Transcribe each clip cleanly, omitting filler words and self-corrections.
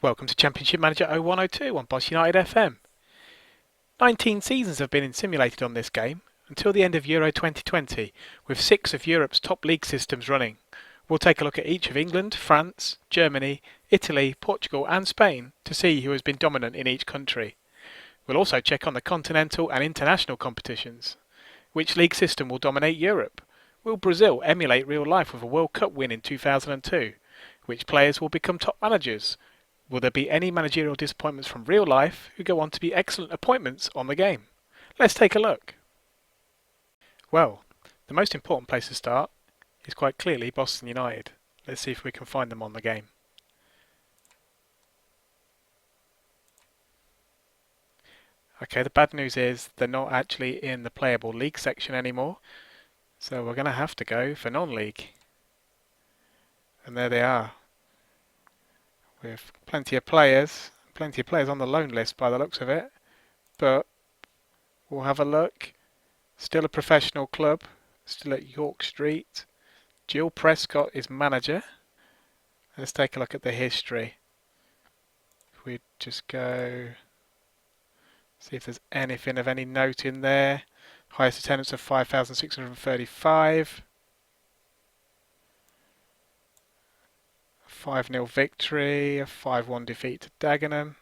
Welcome to Championship Manager 0102 on Boss United FM. 19 seasons have been simulated on this game until the end of Euro 2020, with 6 of Europe's top league systems running. We'll take a look at each of England, France, Germany, Italy, Portugal and Spain to see who has been dominant in each country. We'll also check on the continental and international competitions. Which league system will dominate Europe? Will Brazil emulate real life with a World Cup win in 2002? Which players will become top managers? Will there be any managerial disappointments from real life who go on to be excellent appointments on the game? Let's take a look. Well, the most important place to start is quite clearly Boston United. Let's see if we can find them on the game. Okay, the bad news is they're not actually in the playable league section anymore, so we're going to have to go for non-league. And there they are, with plenty of players on the loan list by the looks of it, but we'll have a look. Still a professional club, still at York Street. Jill Prescott is manager. Let's take a look at the history. If we just go, see if there's anything of any note in there. Highest attendance of 5,635. 5-0 victory, a 5-1 defeat to Dagenham.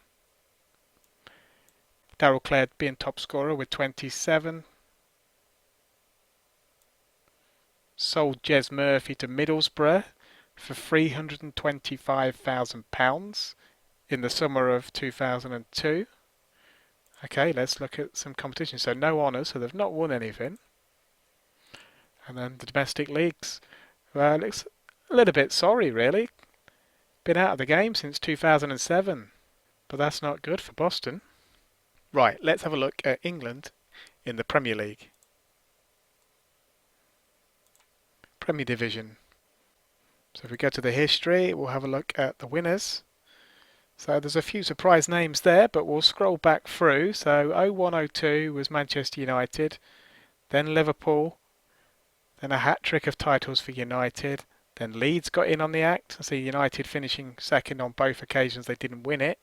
Darryl Clare being top scorer with 27. Sold Jez Murphy to Middlesbrough for £325,000 in the summer of 2002. Okay, let's look at some competition. So no honours, so they've not won anything. And then the domestic leagues. Well, it looks a little bit sorry, really. Been out of the game since 2007, but that's not good for Boston. Right, let's have a look at England in the Premier League. Premier Division. So if we go to the history, we'll have a look at the winners. So there's a few surprise names there, but we'll scroll back through. So 0102 was Manchester United, then Liverpool, then a hat-trick of titles for United. Then Leeds got in on the act. I see United finishing second on both occasions. They didn't win it.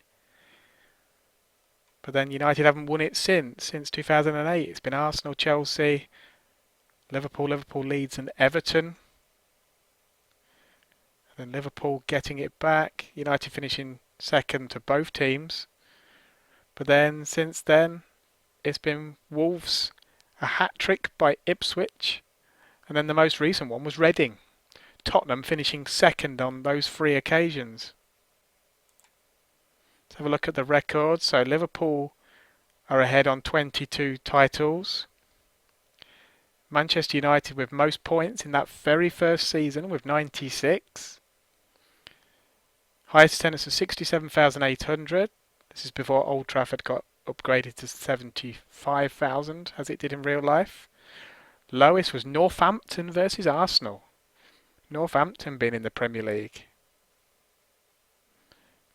But then United haven't won it since 2008. It's been Arsenal, Chelsea, Liverpool, Leeds and Everton. And then Liverpool getting it back. United finishing second to both teams. But then since then, it's been Wolves, a hat-trick by Ipswich. And then the most recent one was Reading. Tottenham finishing second on those 3 occasions. Let's have a look at the records. So Liverpool are ahead on 22 titles. Manchester United with most points in that very first season with 96. Highest attendance of 67,800. This is before Old Trafford got upgraded to 75,000 as it did in real life. Lowest was Northampton versus Arsenal. Northampton being in the Premier League.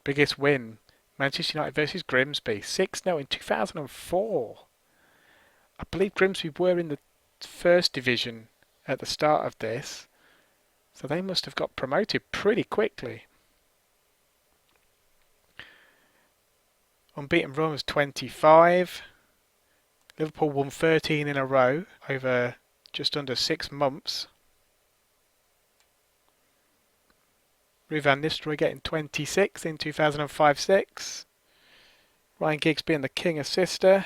Biggest win, Manchester United versus Grimsby, 6-0 in 2004. I believe Grimsby were in the first division at the start of this, so they must have got promoted pretty quickly. Unbeaten run was 25. Liverpool won 13 in a row over just under 6 months. Ruud van Nistelrooy getting 26 in 2005-06. Ryan Giggs being the king assister.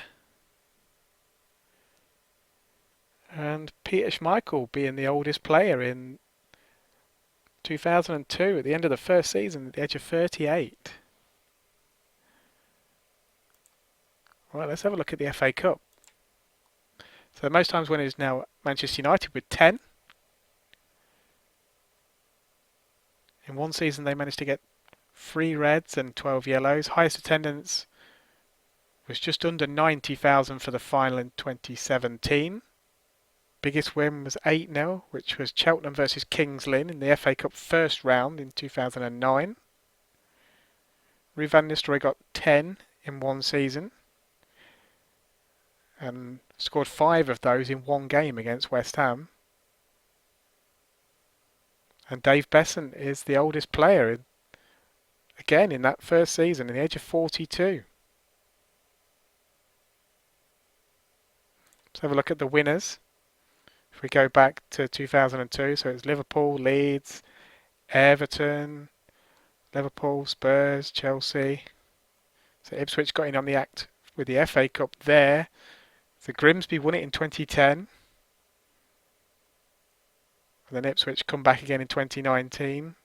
And Peter Schmeichel being the oldest player in 2002 at the end of the first season at the age of 38. Right, let's have a look at the FA Cup. So the most times winner is now Manchester United with 10. In one season they managed to get 3 reds and 12 yellows. Highest attendance was just under 90,000 for the final in 2017. Biggest win was 8-0, which was Cheltenham versus Kings Lynn in the FA Cup first round in 2009. Ruud van Nistelrooy got 10 in one season and scored 5 of those in one game against West Ham. And Dave Besant is the oldest player again in that first season, at the age of 42. Let's have a look at the winners. If we go back to 2002, so it's Liverpool, Leeds, Everton, Liverpool, Spurs, Chelsea. So Ipswich got in on the act with the FA Cup there. So Grimsby won it in 2010. And then Ipswich come back again in 2019.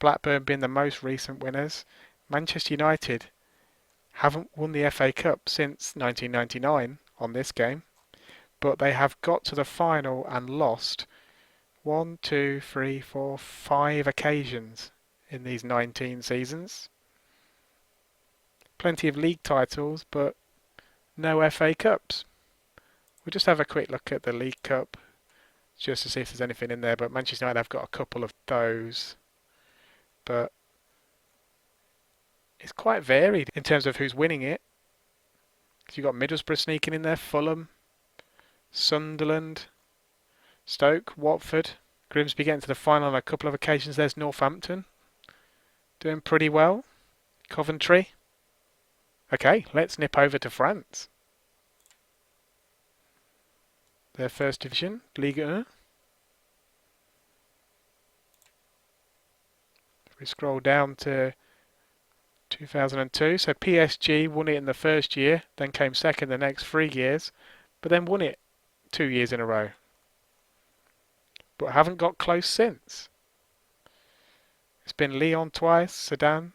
Blackburn being the most recent winners. Manchester United haven't won the FA Cup since 1999 on this game, but they have got to the final and lost 1, 2, 3, 4, 5 occasions in these 19 seasons. Plenty of league titles, but no FA Cups. We'll just have a quick look at the League Cup just to see if there's anything in there, but Manchester United have got a couple of those. But it's quite varied in terms of who's winning it. You've got Middlesbrough sneaking in there, Fulham, Sunderland, Stoke, Watford, Grimsby getting to the final on a couple of occasions. There's Northampton doing pretty well, Coventry. Okay, let's nip over to France. Their first division, Ligue 1. If we scroll down to 2002, so PSG won it in the first year, then came second the next 3 years, but then won it 2 years in a row. But haven't got close since. It's been Lyon twice, Sedan,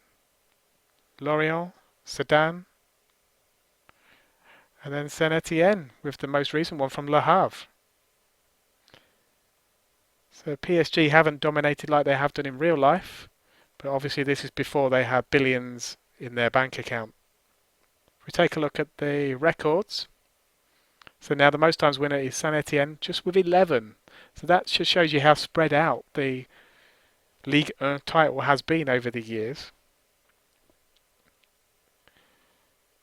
Lorient, Sedan, and then Saint Etienne with the most recent one from Le Havre. So PSG haven't dominated like they have done in real life, but obviously this is before they had billions in their bank account. If we take a look at the records, so now the most times winner is Saint Etienne, just with 11. So that just shows you how spread out the Ligue 1 title has been over the years.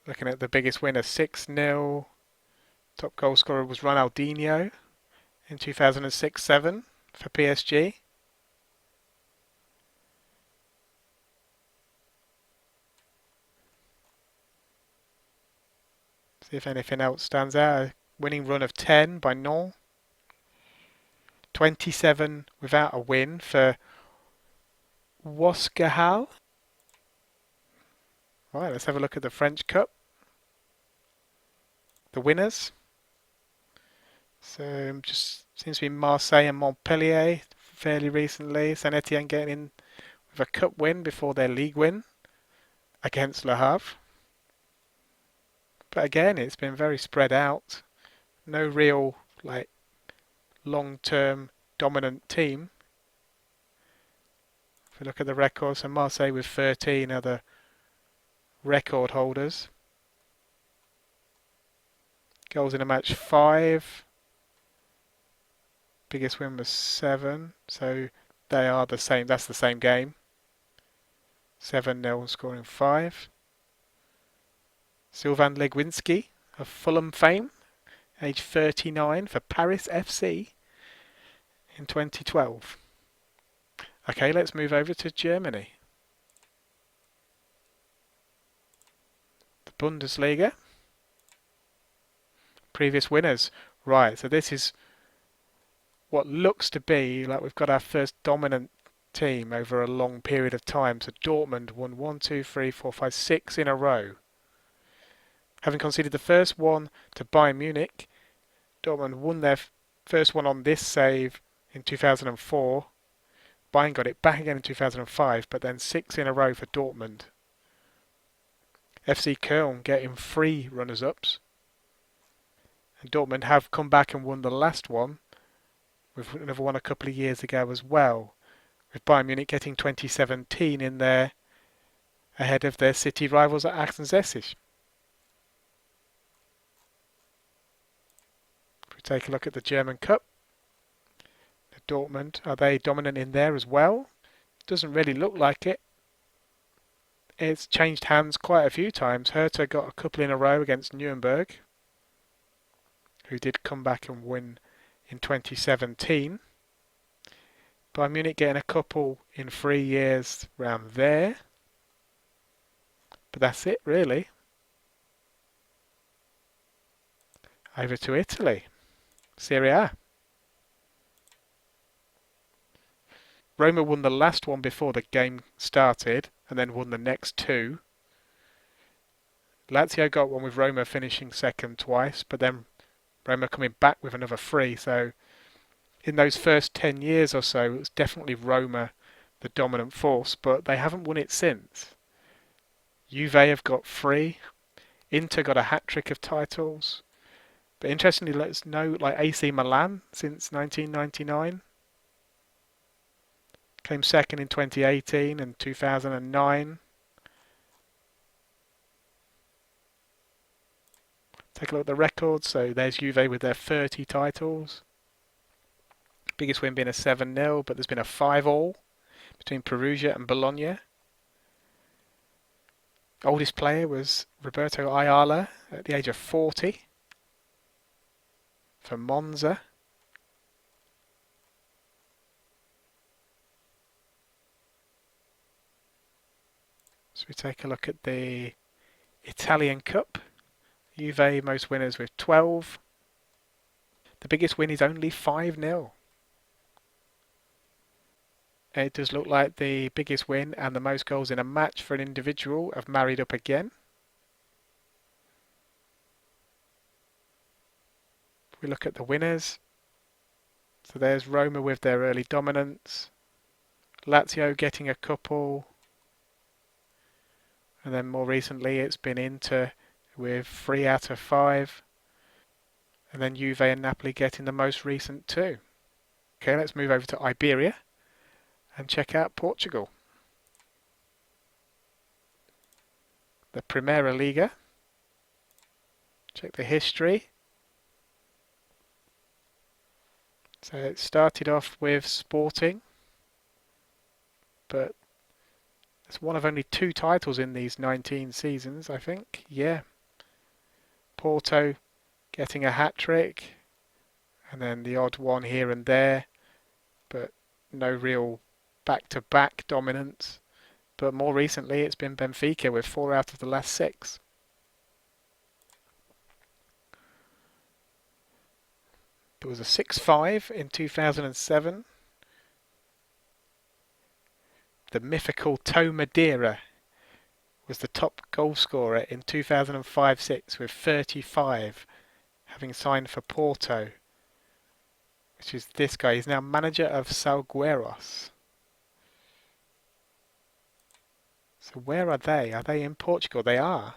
Looking at the biggest winner, 6-0. Top goal scorer was Ronaldinho in 2006-07 for PSG. See if anything else stands out. A winning run of 10 by Nantes. 27 without a win for Wascahal. Right, let's have a look at the French Cup. The winners. So just seems to be Marseille and Montpellier fairly recently. Saint Etienne getting in with a cup win before their league win against Le Havre. But again, it's been very spread out. No real long-term dominant team. If we look at the records, so Marseille with 13 are the record holders. Goals in a match 5. Biggest win was 7. So they are the same. That's the same game. 7-0 scoring 5. Sylvain Legwinski of Fulham fame, age 39 for Paris FC in 2012. Okay, let's move over to Germany. The Bundesliga. Previous winners. Right, so this is what looks to be like we've got our first dominant team over a long period of time. So Dortmund won 1, 2, 3, 4, 5, 6 in a row. Having conceded the first one to Bayern Munich, Dortmund won their first one on this save in 2004. Bayern got it back again in 2005, but then 6 in a row for Dortmund. FC Köln getting 3 runners-ups. And Dortmund have come back and won the last one. We've another one a couple of years ago as well, with Bayern Munich getting 2017 in there ahead of their city rivals at Aachen-Zessig. If we take a look at the German Cup, the Dortmund, are they dominant in there as well? Doesn't really look like it. It's changed hands quite a few times. Hertha got a couple in a row against Nuremberg, who did come back and win in 2017. Bayern Munich getting a couple in 3 years round there. But that's it, really. Over to Italy. Serie A. Roma won the last one before the game started, and then won the next two. Lazio got one with Roma finishing second twice, but then Roma coming back with another three. So in those first 10 years or so, it was definitely Roma the dominant force, but they haven't won it since. Juve have got three. Inter got a hat-trick of titles. But interestingly, let's know, like AC Milan since 1999. Came second in 2018 and 2009. Take a look at the records. So there's Juve with their 30 titles. Biggest win being a 7-0, but there's been a 5-all between Perugia and Bologna. Oldest player was Roberto Ayala at the age of 40 for Monza. So we take a look at the Italian Cup. Juve most winners with 12. The biggest win is only 5-0. It does look like the biggest win and the most goals in a match for an individual have married up again. If we look at the winners, so there's Roma with their early dominance, Lazio getting a couple, and then more recently it's been Inter with 3 out of 5, and then Juve and Napoli getting the most recent 2. Okay, let's move over to Iberia and check out Portugal. The Primeira Liga. Check the history. So it started off with Sporting, but it's one of only 2 titles in these 19 seasons, I think. Yeah. Porto getting a hat-trick, and then the odd one here and there, but no real back-to-back dominance. But more recently it's been Benfica with 4 out of the last 6. There was a 6-5 in 2007. The mythical Tô Madeira was the top goal scorer in 2005-06 with 35, having signed for Porto, which is this guy. He's now manager of Salgueiros. So where are they? Are they in Portugal? They are.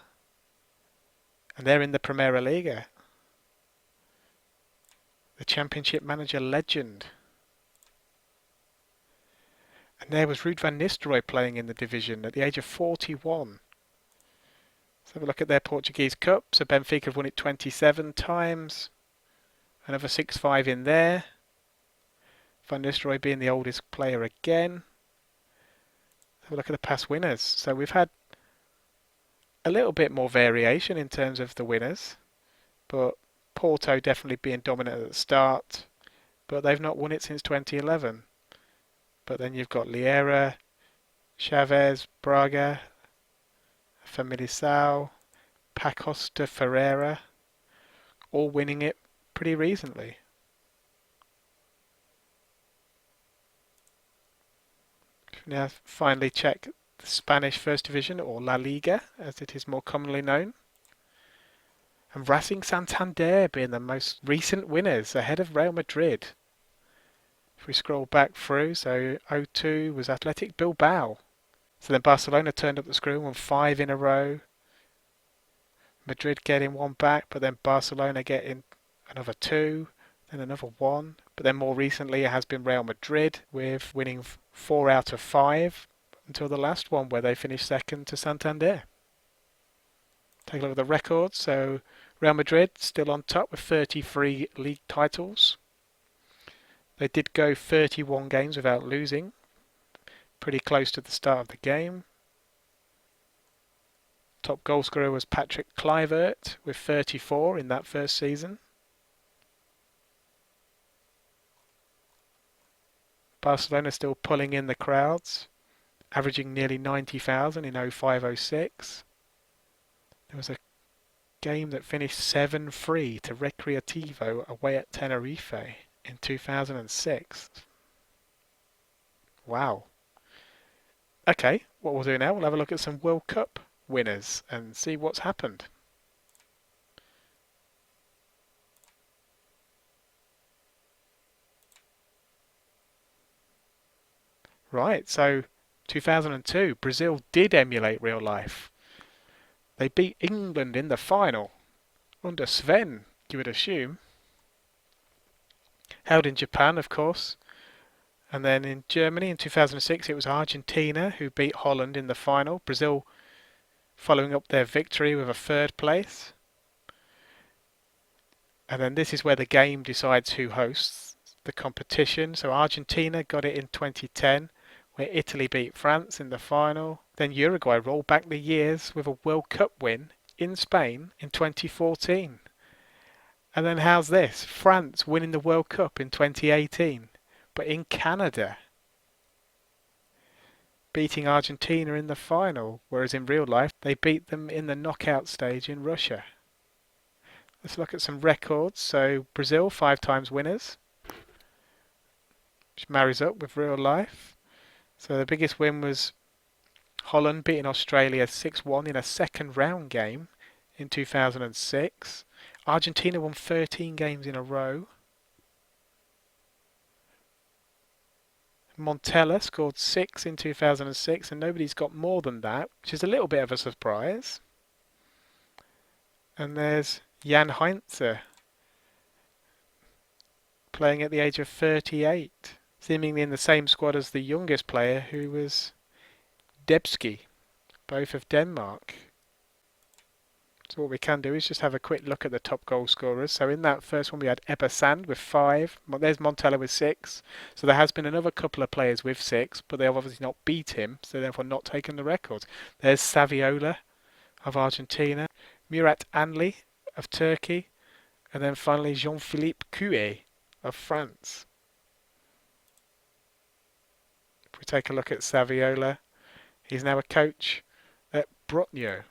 And they're in the Primeira Liga. The Championship manager legend. And there was Ruud van Nistelrooy playing in the division at the age of 41. Let's have a look at their Portuguese Cup. So Benfica have won it 27 times. Another 6-5 in there. Van Nistelrooy being the oldest player again. Let's have a look at the past winners. So we've had a little bit more variation in terms of the winners. But Porto definitely being dominant at the start. But they've not won it since 2011. But then you've got Liera, Chavez, Braga, Famalicão, Pacos de Ferreira, all winning it pretty recently. Now finally check the Spanish First Division, or La Liga as it is more commonly known. And Racing Santander being the most recent winners ahead of Real Madrid. If we scroll back through, so 02 was Athletic Bilbao. So then Barcelona turned up the screw and won 5 in a row. Madrid getting 1 back, but then Barcelona getting another 2, then another 1. But then more recently it has been Real Madrid with winning 4 out of 5 until the last one where they finished second to Santander. Take a look at the records. So Real Madrid still on top with 33 league titles. They did go 31 games without losing, pretty close to the start of the game. Top goal scorer was Patrick Kluivert with 34 in that first season. Barcelona still pulling in the crowds, averaging nearly 90,000 in 05-06. There was a game that finished 7-3 to Recreativo away at Tenerife in 2006. Wow. Okay, what we'll do now, we'll have a look at some World Cup winners and see what's happened. Right, so 2002, Brazil did emulate real life. They beat England in the final under Sven, you would assume. Held in Japan, of course. And then in Germany in 2006, it was Argentina who beat Holland in the final. Brazil following up their victory with a third place. And then this is where the game decides who hosts the competition. So Argentina got it in 2010, where Italy beat France in the final. Then Uruguay rolled back the years with a World Cup win in Spain in 2014. And then how's this? France winning the World Cup in 2018, but in Canada, beating Argentina in the final, whereas in real life they beat them in the knockout stage in Russia. Let's look at some records. So Brazil, 5 times winners, which marries up with real life. So the biggest win was Holland beating Australia 6-1 in a second round game in 2006. Argentina won 13 games in a row. Montella scored 6 in 2006, and nobody's got more than that, which is a little bit of a surprise. And there's Jan Heinze playing at the age of 38, seemingly in the same squad as the youngest player, who was Debski, both of Denmark. So what we can do is just have a quick look at the top goal scorers. So in that first one we had Ebba Sand with 5. There's Montella with 6. So there has been another couple of players with 6, but they have obviously not beat him, so therefore not taken the record. There's Saviola of Argentina, Murat Anli of Turkey, and then finally Jean-Philippe Coué of France. If we take a look at Saviola, he's now a coach at Brotnjo,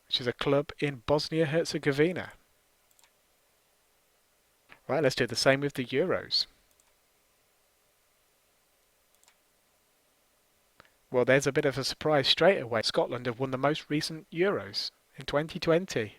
which is a club in Bosnia-Herzegovina. Right, let's do the same with the Euros. Well, there's a bit of a surprise straight away. Scotland have won the most recent Euros in 2020.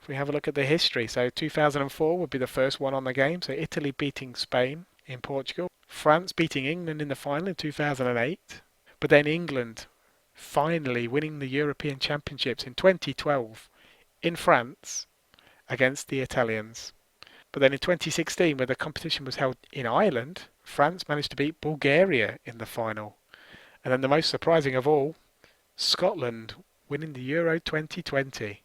If we have a look at the history, so 2004 would be the first one on the game. So Italy beating Spain in Portugal. France beating England in the final in 2008. But then England finally winning the European Championships in 2012 in France against the Italians. But then in 2016, where the competition was held in Ireland, France managed to beat Bulgaria in the final. And then the most surprising of all, Scotland winning the Euro 2020,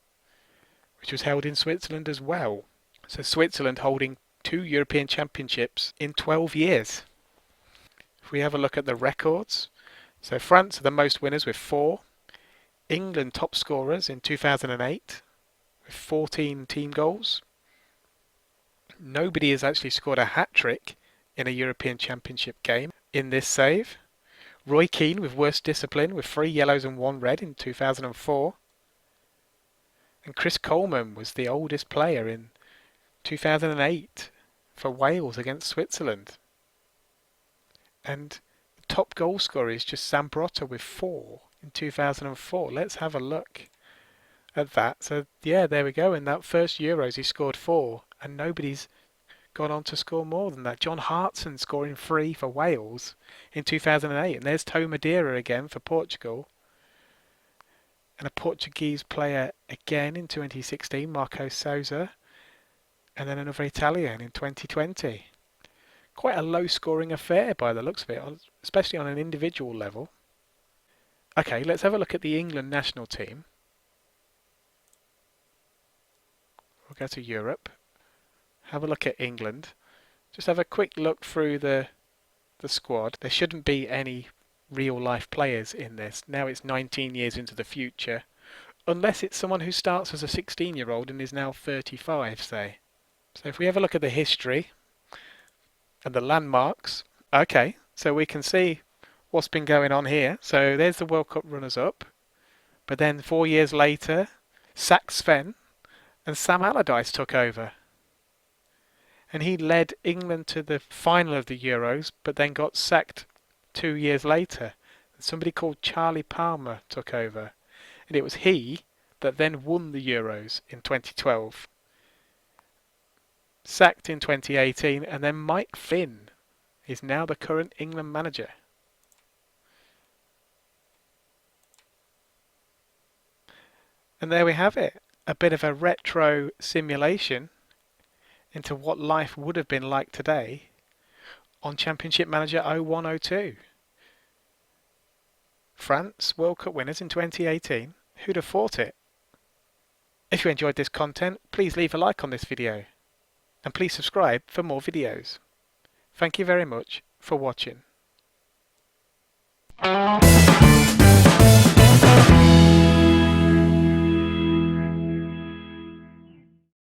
which was held in Switzerland as well. So Switzerland holding 2 European Championships in 12 years. If we have a look at the records, so France are the most winners with 4. England top scorers in 2008 with 14 team goals. Nobody has actually scored a hat-trick in a European Championship game in this save. Roy Keane with worst discipline with 3 yellows and 1 red in 2004. And Chris Coleman was the oldest player in 2008 for Wales against Switzerland. And the top goal scorer is just Zambrotta with 4 in 2004. Let's have a look at that. So yeah, there we go. In that first Euros he scored 4, and nobody's gone on to score more than that. John Hartson scoring 3 for Wales in 2008. And there's Toe Madeira again for Portugal. And a Portuguese player again in 2016, Marco Souza. And then another Italian in 2020. Quite a low scoring affair by the looks of it, especially on an individual level. Okay, let's have a look at the England national team. We'll go to Europe. Have a look at England. Just have a quick look through the squad. There shouldn't be any real life players in this. Now it's 19 years into the future. Unless it's someone who starts as a 16-year-old and is now 35, say. So if we have a look at the history and the landmarks. Okay, so we can see what's been going on here. So there's the World Cup runners-up. But then 4 years later, sacked Sven and Sam Allardyce took over. And he led England to the final of the Euros, but then got sacked 2 years later. Somebody called Charlie Palmer took over. And it was he that then won the Euros in 2012. Sacked in 2018, and then Mike Finn is now the current England manager. And there we have it, a bit of a retro simulation into what life would have been like today on Championship Manager 0102. France World Cup winners in 2018. Who'd have thought it? If you enjoyed this content, please leave a like on this video. And please subscribe for more videos. Thank you very much for watching.